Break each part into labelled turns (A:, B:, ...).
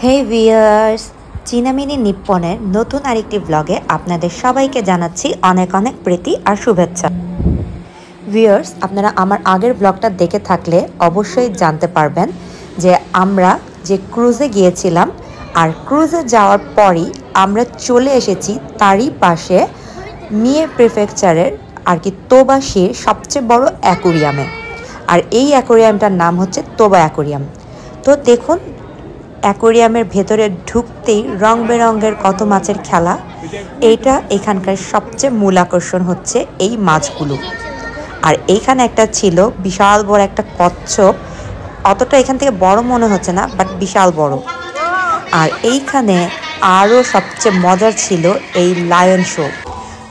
A: হে viewers, চীনামিনি নিপ্পনের নতুন আরেকটি ব্লগে আপনাদের সবাইকে জানাচ্ছি অনেক অনেক প্রীতি আর শুভেচ্ছা। ভিউয়ার্স, আপনারা আমার আগের ব্লগটা দেখে থাকলে অবশ্যই জানতে পারবেন যে আমরা যে ক্রুজে গিয়েছিলাম আর ক্রুজে যাওয়ার পরই আমরা চলে এসেছি তারই পাশে মিয়ে প্রিফেকচারের আর কি তোবাশির সবচেয়ে বড় অ্যাকোরিয়ামে। আর এই অ্যাকোরিয়ামটার নাম হচ্ছে তোবা অ্যাকোরিয়াম। তো দেখুন, অ্যাকোরিয়ামের ভেতরে ঢুকতেই রং বেরঙের কত মাছের খেলা। এইটা এখানকার সবচেয়ে মূল আকর্ষণ হচ্ছে এই মাছগুলো। আর এইখানে একটা ছিল বিশাল বড় একটা কচ্ছপ, অতটা এখান থেকে বড় মনে হচ্ছে না, বাট বিশাল বড়। আর এইখানে আরও সবচেয়ে মজার ছিল এই লায়ন শো।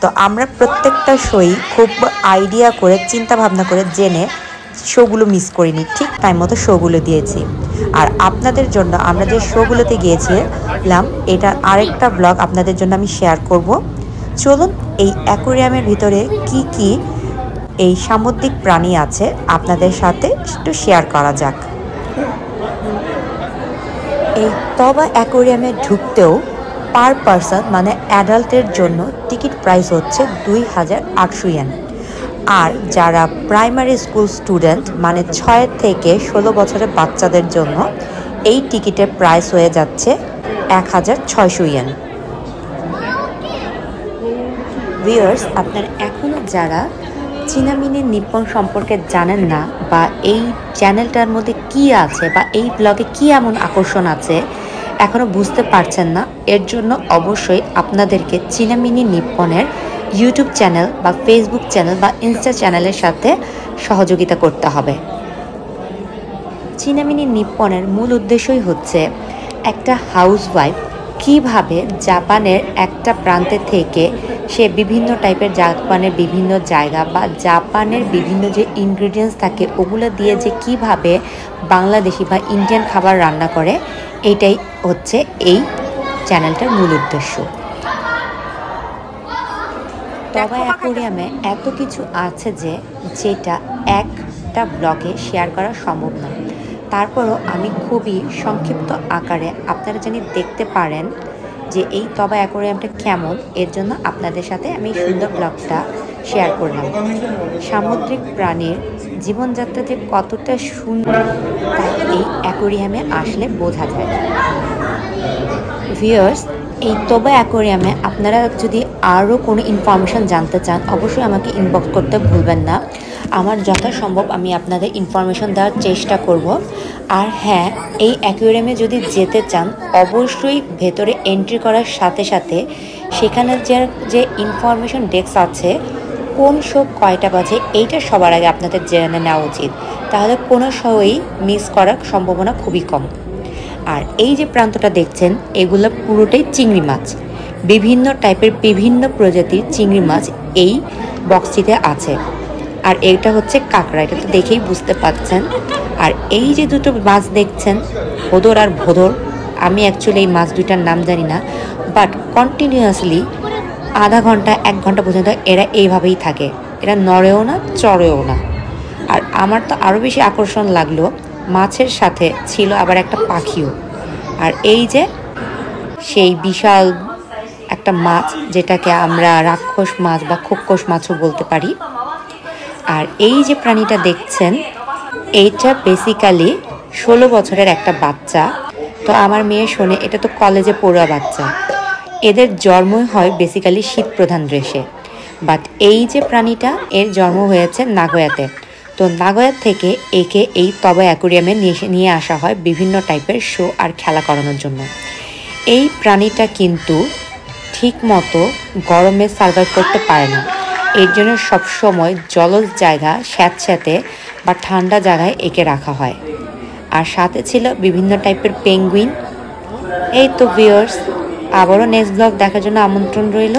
A: তো আমরা প্রত্যেকটা শোই খুব আইডিয়া করে চিন্তা ভাবনা করে জেনে শোগুলো মিস করিনি, ঠিক টাইম মতো শোগুলো দিয়েছি। আর আপনাদের জন্য আমরা যে শোগুলোতে গিয়েছিলাম এটা আরেকটা ব্লগ আপনাদের জন্য আমি শেয়ার করব। চলুন এই অ্যাকোরিয়ামের ভিতরে কি কি এই সামুদ্রিক প্রাণী আছে আপনাদের সাথে একটু শেয়ার করা যাক। এই তবা অ্যাকোরিয়ামে ঢুকতেও পার পারসন মানে অ্যাডাল্টের জন্য টিকিট প্রাইস হচ্ছে 2800 ইয়েন। আর যারা প্রাইমারি স্কুল স্টুডেন্ট মানে 6 থেকে 16 বছরের বাচ্চাদের জন্য এই টিকিটের প্রাইস হয়ে যাচ্ছে 1600 ইয়েন। ভিউয়ার্স, আপনারা এখনও যারা চীনামিনি নিপ্পন সম্পর্কে জানেন না বা এই চ্যানেলটার মধ্যে কি আছে বা এই ব্লগে কি এমন আকর্ষণ আছে এখনও বুঝতে পারছেন না, এর জন্য অবশ্যই আপনাদেরকে চীনামিনি নিপ্পনের ইউটিউব চ্যানেল বা ফেসবুক চ্যানেল বা ইনস্টা চ্যানেলের সাথে সহযোগিতা করতে হবে। চীনামিনি নিপ্পনের মূল উদ্দেশ্যই হচ্ছে একটা হাউসওয়াইফ কীভাবে জাপানের একটা প্রান্তে থেকে সে বিভিন্ন টাইপের জাপানের বিভিন্ন জায়গা বা জাপানের বিভিন্ন যে ইনগ্রিডিয়েন্টস থাকে ওগুলো দিয়ে যে কিভাবে বাংলাদেশি বা ইন্ডিয়ান খাবার রান্না করে, এইটাই হচ্ছে এই চ্যানেলটার মূল উদ্দেশ্য। তবে অ্যাকোরিয়ামে এত কিছু আছে যেটা একটা ব্লগে শেয়ার করা সম্ভব না। তারপরও আমি খুবই সংক্ষিপ্ত আকারে আপনারা জানি দেখতে পারেন যে এই তবা অ্যাকোরিয়ামটা কেমন, এর জন্য আপনাদের সাথে আমি সুন্দর ব্লগটা শেয়ার করলাম। সামুদ্রিক প্রাণীর জীবনযাত্রা যে কতটা সুন্দর তা এই অ্যাকোরিয়ামে আসলে বোঝা যায়। ভিউয়ার্স, এই তোবা অ্যাকোরিয়ামে আপনারা যদি আরও কোনো ইনফরমেশান জানতে চান অবশ্যই আমাকে ইনবক্স করতে ভুলবেন না। আমার যথাসম্ভব আমি আপনাদের ইনফরমেশন দেওয়ার চেষ্টা করব। আর হ্যাঁ, এই অ্যাকোরিয়ামে যদি যেতে চান অবশ্যই ভেতরে এন্ট্রি করার সাথে সাথে সেখানে যে ইনফরমেশন ডেস্ক আছে কোন শো কয়টা বাজে এইটা সবার আগে আপনাদের জেনে নেওয়া উচিত, তাহলে কোনো শোই মিস করার সম্ভাবনা খুবই কম। আর এই যে প্রান্তটা দেখছেন এগুলো পুরোটাই চিংড়ি মাছ, বিভিন্ন টাইপের বিভিন্ন প্রজাতির চিংড়ি মাছ এই বক্সটিতে আছে। আর এটা হচ্ছে কাঁকড়া, এটা তো দেখেই বুঝতে পারছেন। আর এই যে দুটো মাছ দেখছেন ভোদর আর ভোদর, আমি অ্যাকচুয়ালি এই মাছ দুইটার নাম জানি না, বাট কন্টিনিউয়াসলি আধা ঘন্টা 1 ঘন্টা পর্যন্ত এরা এইভাবেই থাকে, এরা নড়েও না চড়েও না। আর আমার তো আরও বেশি আকর্ষণ লাগলো মাছের সাথে ছিল আবার একটা পাখিও। আর এই যে সেই বিশাল একটা মাছ যেটাকে আমরা রাক্ষস মাছ বা খোক্কস মাছও বলতে পারি। আর এই যে প্রাণীটা দেখছেন এইটা বেসিক্যালি 16 বছরের একটা বাচ্চা। তো আমার মেয়ে শোনে এটা তো কলেজে পড়ুয়া বাচ্চা, এদের জন্মই হয় বেসিক্যালি শীত প্রধান দেশে। বাট এই যে প্রাণীটা এর জন্ম হয়েছে নাগোয়াতে। তো নাগোয়া থেকে একে এই তবা অ্যাকোরিয়ামে নিয়ে আসা হয় বিভিন্ন টাইপের শো আর খেলা করানোর জন্য। এই প্রাণীটা কিন্তু ঠিক মতো গরমে সার্ভাইভ করতে পারে না, এর জন্য সবসময় জলজ জায়গা স্যাঁতস্যাঁতে বা ঠান্ডা জায়গায় একে রাখা হয়। আর সাথে ছিল বিভিন্ন টাইপের পেঙ্গুইন। এই তো ভিউয়ার্স, আবারও নেক্সট ব্লগ দেখার জন্য আমন্ত্রণ রইল।